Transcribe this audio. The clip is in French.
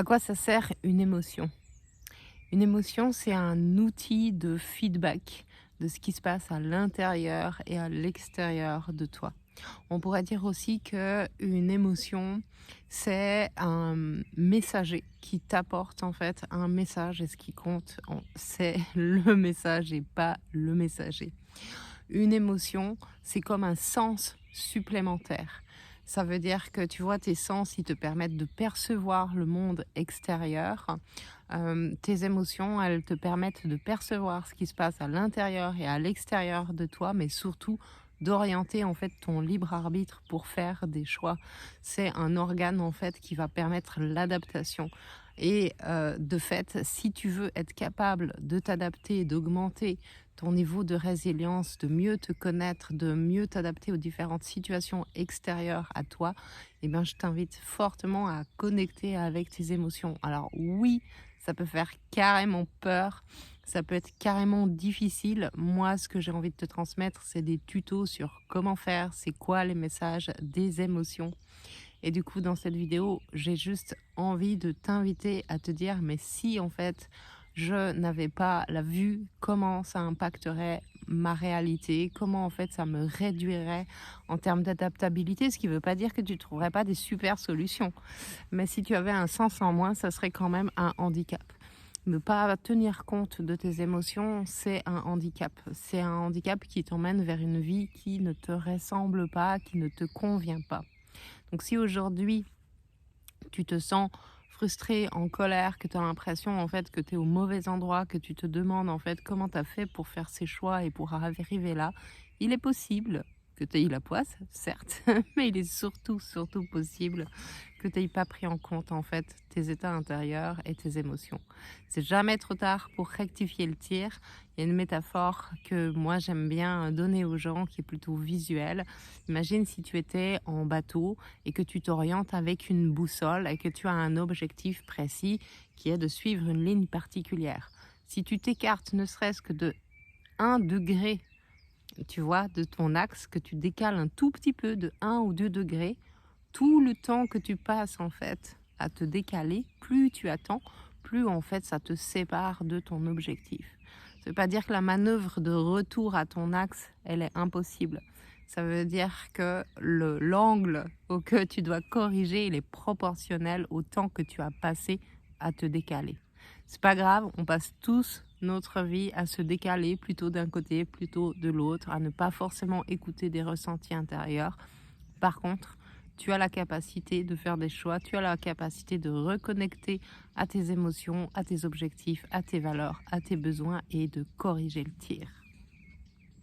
À quoi ça sert une émotion? Une émotion, c'est un outil de feedback de ce qui se passe à l'intérieur et à l'extérieur de toi. On pourrait dire aussi que une émotion, c'est un messager qui t'apporte en fait un message et ce qui compte, c'est le message et pas le messager. Une émotion, c'est comme un sens supplémentaire. Ça veut dire que tu vois, tes sens, ils te permettent de percevoir le monde extérieur. Tes émotions, elles te permettent de percevoir ce qui se passe à l'intérieur et à l'extérieur de toi, mais surtout d'orienter en fait ton libre arbitre pour faire des choix. C'est un organe en fait qui va permettre l'adaptation. Et de fait, si tu veux être capable de t'adapter, d'augmenter ton niveau de résilience, de mieux te connaître, de mieux t'adapter aux différentes situations extérieures à toi, eh bien, je t'invite fortement à connecter avec tes émotions. Alors oui, ça peut faire carrément peur, ça peut être carrément difficile. Moi, ce que j'ai envie de te transmettre, c'est des tutos sur comment faire, c'est quoi les messages des émotions. Et du coup, dans cette vidéo, j'ai juste envie de t'inviter à te dire, mais si en fait, je n'avais pas la vue, comment ça impacterait ma réalité, comment en fait ça me réduirait en termes d'adaptabilité, ce qui ne veut pas dire que tu ne trouverais pas des super solutions. Mais si tu avais un sens en moins, ça serait quand même un handicap. Ne pas tenir compte de tes émotions, c'est un handicap. C'est un handicap qui t'emmène vers une vie qui ne te ressemble pas, qui ne te convient pas. Donc si aujourd'hui, tu te sens frustré, en colère, que tu as l'impression en fait que tu es au mauvais endroit, que tu te demandes en fait comment tu as fait pour faire ces choix et pour arriver là, il est possible que tu aies eu la poisse, certes, mais il est surtout possible que tu n'aies pas pris en compte en fait tes états intérieurs et tes émotions. C'est jamais trop tard pour rectifier le tir. Il y a une métaphore que moi j'aime bien donner aux gens qui est plutôt visuelle. Imagine si tu étais en bateau et que tu t'orientes avec une boussole et que tu as un objectif précis qui est de suivre une ligne particulière. Si tu t'écartes ne serait-ce que de 1 degré, tu vois, de ton axe, que tu décales un tout petit peu de 1 ou 2 degrés, tout le temps que tu passes en fait à te décaler, plus tu attends, plus en fait ça te sépare de ton objectif. Ça ne veut pas dire que la manœuvre de retour à ton axe, elle est impossible. Ça veut dire que l'angle auquel tu dois corriger, il est proportionnel au temps que tu as passé à te décaler. C'est pas grave, on passe tous notre vie à se décaler plutôt d'un côté, plutôt de l'autre, à ne pas forcément écouter des ressentis intérieurs. Par contre, tu as la capacité de faire des choix, tu as la capacité de reconnecter à tes émotions, à tes objectifs, à tes valeurs, à tes besoins et de corriger le tir.